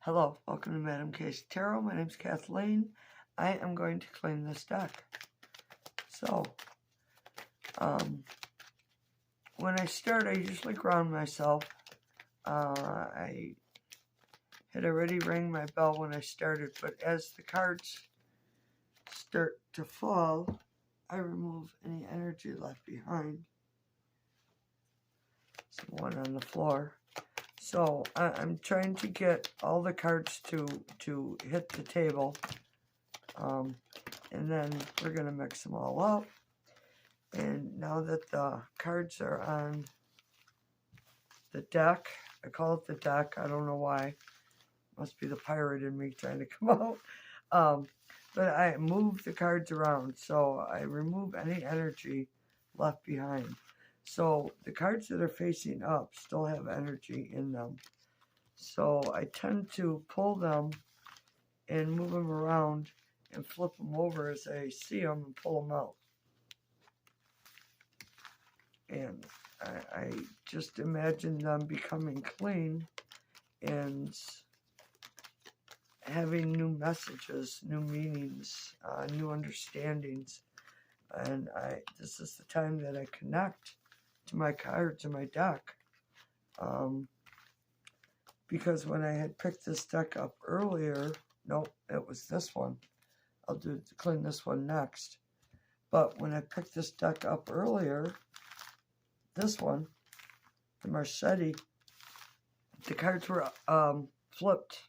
Hello, welcome to Madam K's Tarot. My name's Kathleen. I am going to clean this deck. So, when I start, I usually ground myself. I had already rang my bell when I started, but as the cards start to fall, I remove any energy left behind. There's one on the floor. So I'm trying to get all the cards to hit the table, and then we're going to mix them all up. And now that the cards are on the deck, I call it the deck, I don't know why, must be the pirate in me trying to come out, but I move the cards around, so I remove any energy left behind. So the cards that are facing up still have energy in them. So I tend to pull them and move them around and flip them over as I see them and pull them out. And I just imagine them becoming clean and having new messages, new meanings, new understandings. And this is the time that I connect to my cards in my deck, because when I had picked this deck up earlier, nope, it was this one. I'll clean this one next. But when I picked this deck up earlier, this one, the Marchetti, the cards were flipped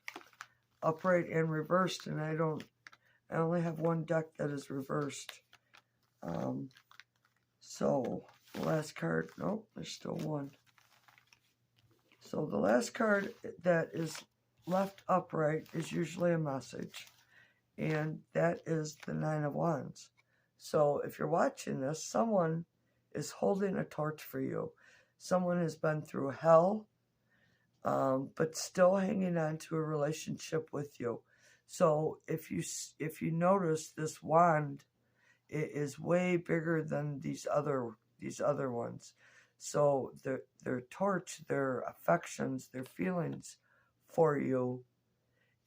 upright and reversed, and I only have one deck that is reversed. So the last card, nope, there's still one. So the last card that is left upright is usually a message, and that is the Nine of Wands. So if you're watching this, someone is holding a torch for you. Someone has been through hell, but still hanging on to a relationship with you. So if you notice, this wand, it is way bigger than these other ones. So their torch, their affections, their feelings for you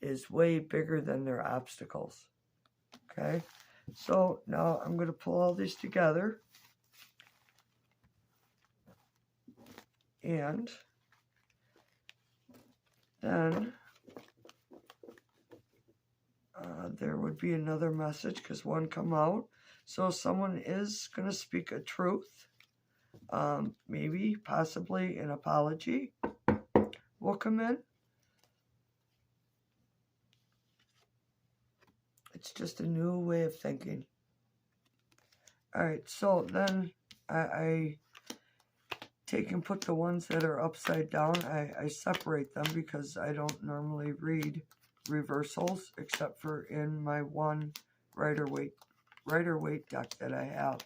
is way bigger than their obstacles. Okay? So now I'm going to pull all these together. And then there would be another message because one come out. So someone is going to speak a truth. Maybe, possibly an apology will come in. It's just a new way of thinking. Alright, so then I take and put the ones that are upside down. I separate them because I don't normally read reversals except for in my one Rider-Waite deck that I have.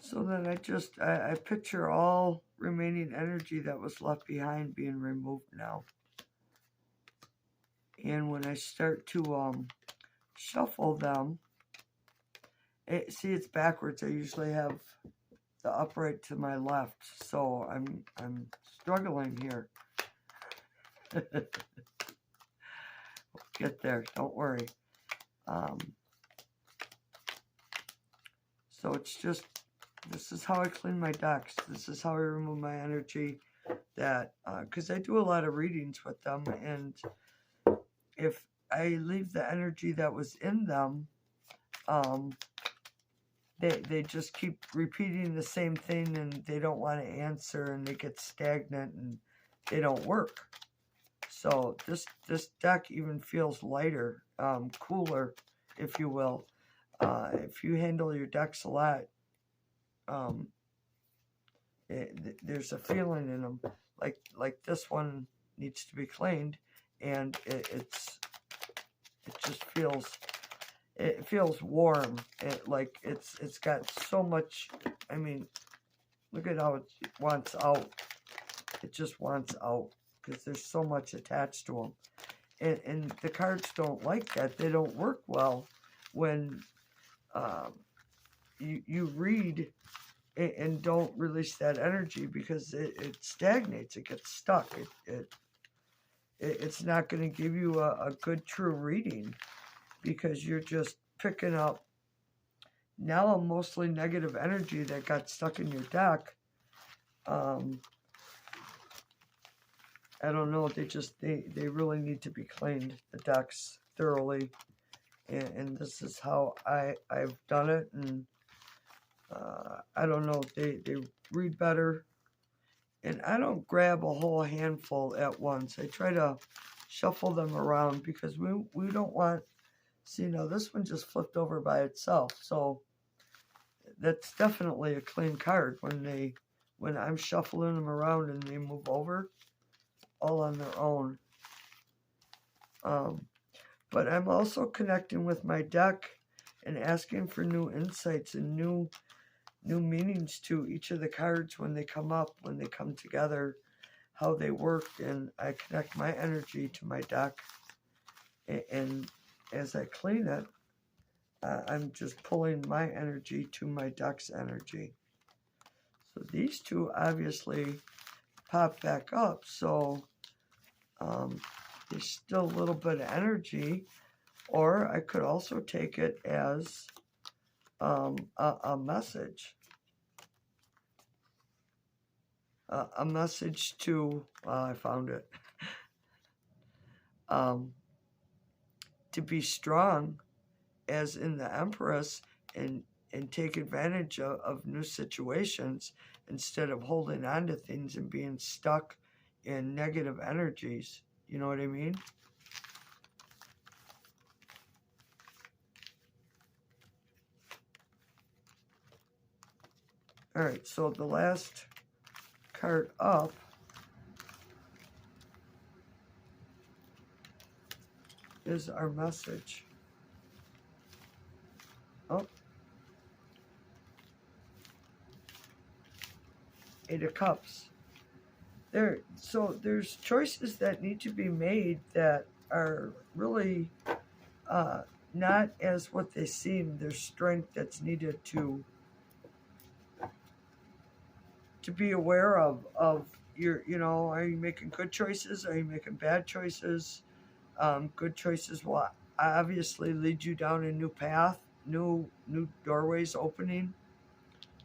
So then I picture all remaining energy that was left behind being removed now. And when I start to shuffle them, see, it's backwards. I usually have the upright to my left, so I'm struggling here. Get there, don't worry. So it's just, this is how I clean my decks. This is how I remove my energy. That because I do a lot of readings with them, and if I leave the energy that was in them, they just keep repeating the same thing, and they don't want to answer, and they get stagnant, and they don't work. So this deck even feels lighter, cooler, if you will. If you handle your decks a lot, there's a feeling in them, like this one needs to be cleaned, and it just feels warm. It's got so much. I mean, look at how it wants out. It just wants out because there's so much attached to them. And the cards don't like that. They don't work well when you read and don't release that energy, because it stagnates. It gets stuck. It's not going to give you a good, true reading, because you're just picking up now a mostly negative energy that got stuck in your deck. I don't know. They really need to be cleaned, the decks, thoroughly. And this is how I've done it. And I don't know. They read better. And I don't grab a whole handful at once. I try to shuffle them around, because we don't want... See, now this one just flipped over by itself. So that's definitely a clean card when I'm shuffling them around and they move over all on their own. But I'm also connecting with my deck and asking for new insights and new meanings to each of the cards when they come up, when they come together, how they work. And I connect my energy to my deck. And as I clean it, I'm just pulling my energy to my deck's energy. So these two obviously pop back up. So there's still a little bit of energy. Or I could also take it as a message. A message to, I found it, to be strong, as in the Empress, and take advantage of new situations instead of holding on to things and being stuck in negative energies. You know what I mean? All right, so the last card up is our message. Oh. Eight of Cups. So there's choices that need to be made that are really not as what they seem. There's strength that's needed to be aware of your, are you making good choices? Are you making bad choices? Good choices will obviously lead you down a new path, new doorways opening,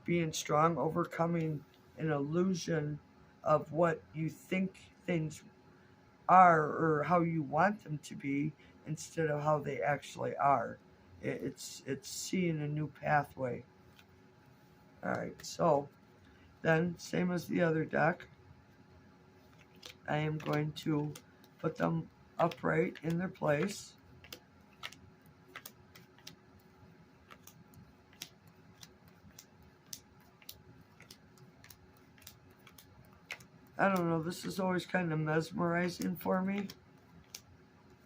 being strong, overcoming an illusion of what you think things are or how you want them to be instead of how they actually are. It's seeing a new pathway. All right, so then, same as the other deck, I am going to put them upright in their place. I don't know, this is always kind of mesmerizing for me.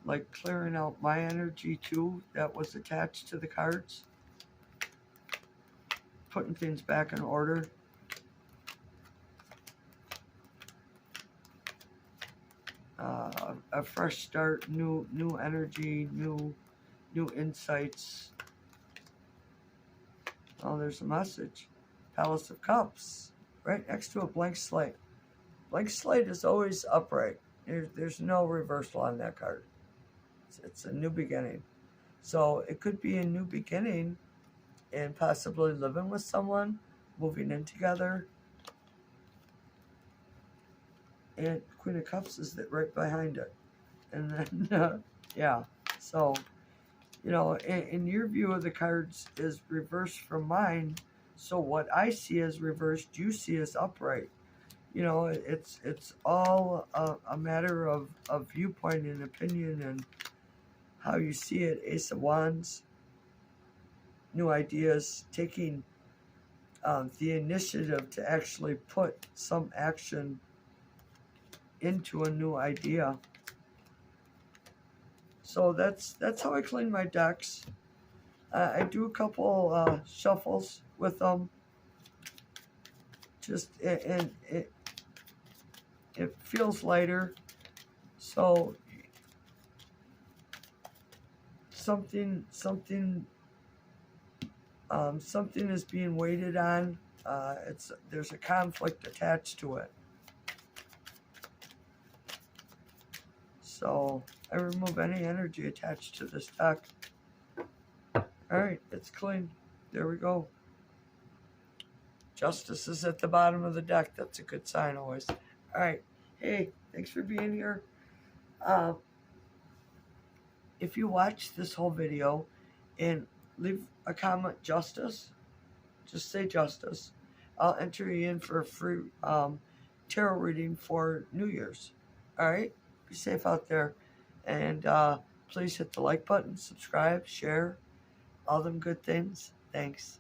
Like clearing out my energy too that was attached to the cards. Putting things back in order. A fresh start, new energy, new insights. Oh, there's a message. Palace of Cups, right next to a blank slate. Blank slate is always upright. There's no reversal on that card. It's a new beginning. So it could be a new beginning and possibly living with someone, moving in together. And Queen of Cups is right behind it. And then, yeah. So, in your view of the cards is reversed from mine. So what I see as reversed, you see as upright. It's all a matter of viewpoint and opinion and how you see it. Ace of Wands, new ideas, taking the initiative to actually put some action into a new idea. So that's how I clean my decks. I do a couple shuffles with them. And it feels lighter. So something is being waited on. There's a conflict attached to it. So I remove any energy attached to this deck. Alright, it's clean. There we go. Justice is at the bottom of the deck. That's a good sign always. Alright. Hey, thanks for being here. If you watch this whole video and leave a comment, Justice, just say Justice, I'll enter you in for a free tarot reading for New Year's. Alright? Be safe out there. And please hit the like button, subscribe, share, all them good things. Thanks.